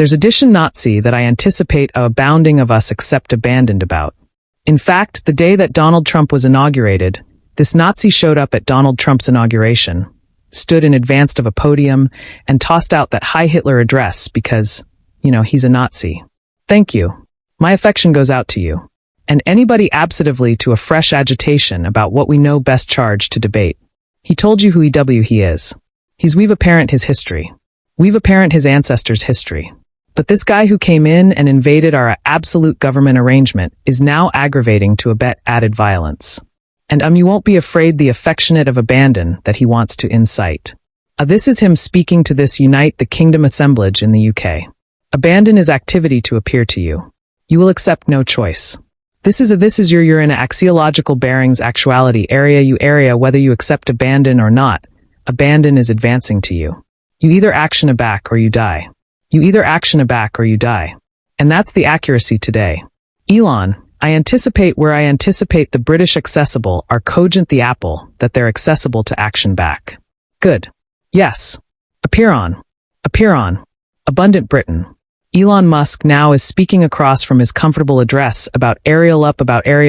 There's addition Nazi that I anticipate a abounding of us except abandoned about. In fact, the day that Donald Trump was inaugurated, this Nazi showed up at Donald Trump's inauguration, stood in advance of a podium, and tossed out that Heil Hitler address because, he's a Nazi. Thank you. My affection goes out to you. And anybody absentatively to a fresh agitation about what we know best charged to debate. He told you who he is. We've apparent his history. We've apparent his ancestors' history. But this guy who came in and invaded our absolute government arrangement is now aggravating to abet added violence. And you won't be afraid the affectionate of abandon that he wants to incite. This is him speaking to this Unite the Kingdom assemblage in the UK. Abandon is activity to appear to you. You will accept no choice. This is your you're in axiological bearings actuality area whether you accept abandon or not. Abandon is advancing to you. You either action aback or you die. You either action aback or you die. And that's the accuracy today. Elon, I anticipate the British accessible are cogent the apple that they're accessible to action back. Good. Yes. Appear on. Abundant Britain. Elon Musk now is speaking across from his comfortable address about area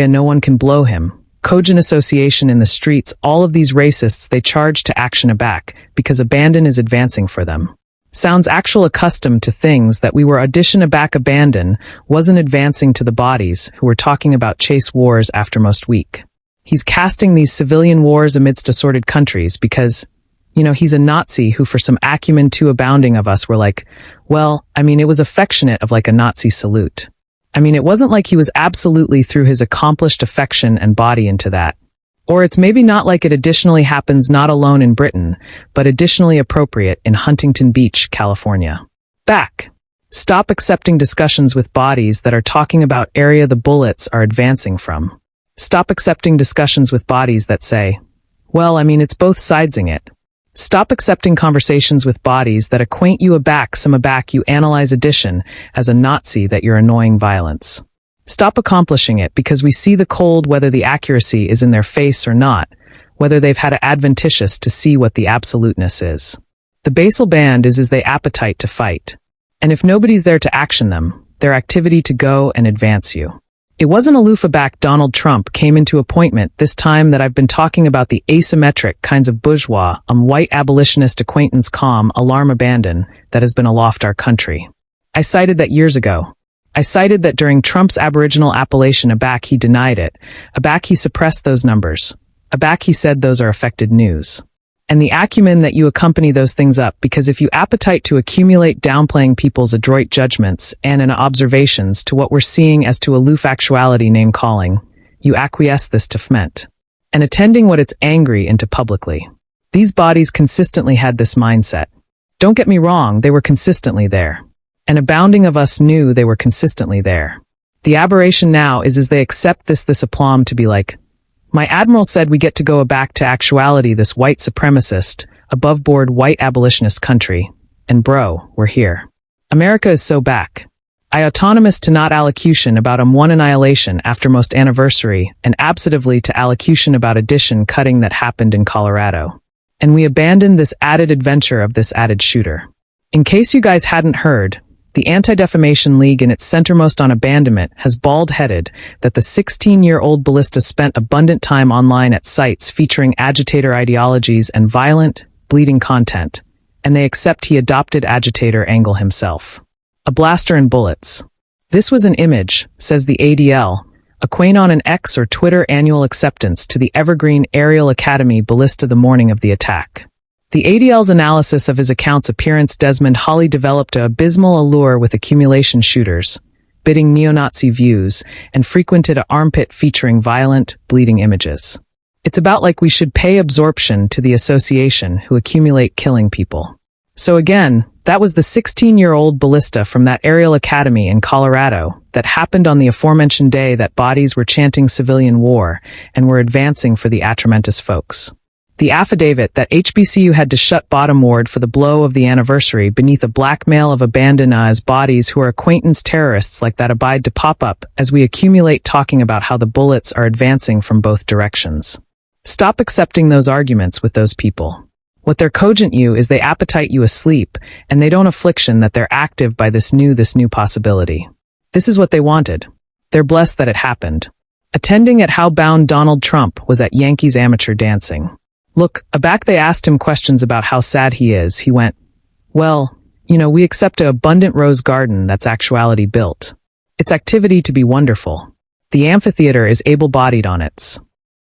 no one can blow him. Cogent association in the streets, all of these racists they charge to action aback because abandon is advancing for them. Sounds actual accustomed to things that we were audition aback abandon wasn't advancing to the bodies who were talking about chase wars after most week. He's casting these civilian wars amidst assorted countries because, he's a Nazi who for some acumen too abounding of us were like, it was affectionate of like a Nazi salute. It wasn't like he was absolutely threw his accomplished affection and body into that. Or it's maybe not like it additionally happens not alone in Britain, but additionally appropriate in Huntington Beach, California. Back. Stop accepting discussions with bodies that are talking about area the bullets are advancing from. Stop accepting discussions with bodies that say, it's both sidesing it. Stop accepting conversations with bodies that acquaint you aback you analyze addition as a Nazi that you're annoying violence. Stop accomplishing it because we see the cold whether the accuracy is in their face or not, whether they've had it adventitious to see what the absoluteness is. The basal band is they appetite to fight. And if nobody's there to action them, their activity to go and advance you. It wasn't aloof aback Donald Trump came into appointment this time that I've been talking about the asymmetric kinds of bourgeois, white abolitionist acquaintance calm alarm abandon that has been aloft our country. I cited that years ago. I cited that during Trump's Aboriginal appellation aback he denied it, aback he suppressed those numbers, aback he said those are affected news. And the acumen that you accompany those things up because if you appetite to accumulate downplaying people's adroit judgments and observations to what we're seeing as to aloof actuality name-calling, you acquiesce this to fment. And attending what it's angry into publicly. These bodies consistently had this mindset. Don't get me wrong, they were consistently there. And abounding of us knew they were consistently there. The aberration now is they accept this aplomb to be like, my admiral said we get to go back to actuality this white supremacist, above-board white abolitionist country. And bro, we're here. America is so back. I autonomous to not allocution about one annihilation after most anniversary and absentively to allocution about addition cutting that happened in Colorado. And we abandoned this added adventure of this added shooter. In case you guys hadn't heard, the Anti-Defamation League in its centermost on abandonment has bald-headed that the 16-year-old ballista spent abundant time online at sites featuring agitator ideologies and violent, bleeding content, and they accept he adopted agitator angle himself. A blaster and bullets. This was an image, says the ADL, acquaint on an X or Twitter annual acceptance to the Evergreen Aerial Academy ballista the morning of the attack. The ADL's analysis of his account's appearance Desmond Holley developed a abysmal allure with accumulation shooters, bidding neo-Nazi views, and frequented an armpit featuring violent, bleeding images. It's about like we should pay absorption to the association who accumulate killing people. So again, that was the 16-year-old ballista from that aerial academy in Colorado that happened on the aforementioned day that bodies were chanting civilian war and were advancing for the Atramentus folks. The affidavit that HBCU had to shut bottom ward for the blow of the anniversary beneath a blackmail of abandon as bodies who are acquaintance terrorists like that abide to pop up as we accumulate talking about how the bullets are advancing from both directions. Stop accepting those arguments with those people. What they're cogent you is they appetite you asleep, and they don't affliction that they're active by this new possibility. This is what they wanted. They're blessed that it happened. Attending at how bound Donald Trump was at Yankees amateur dancing. Look, aback they asked him questions about how sad he is. He went, well, we accept a abundant rose garden that's actuality built. It's activity to be wonderful. The amphitheater is able-bodied on its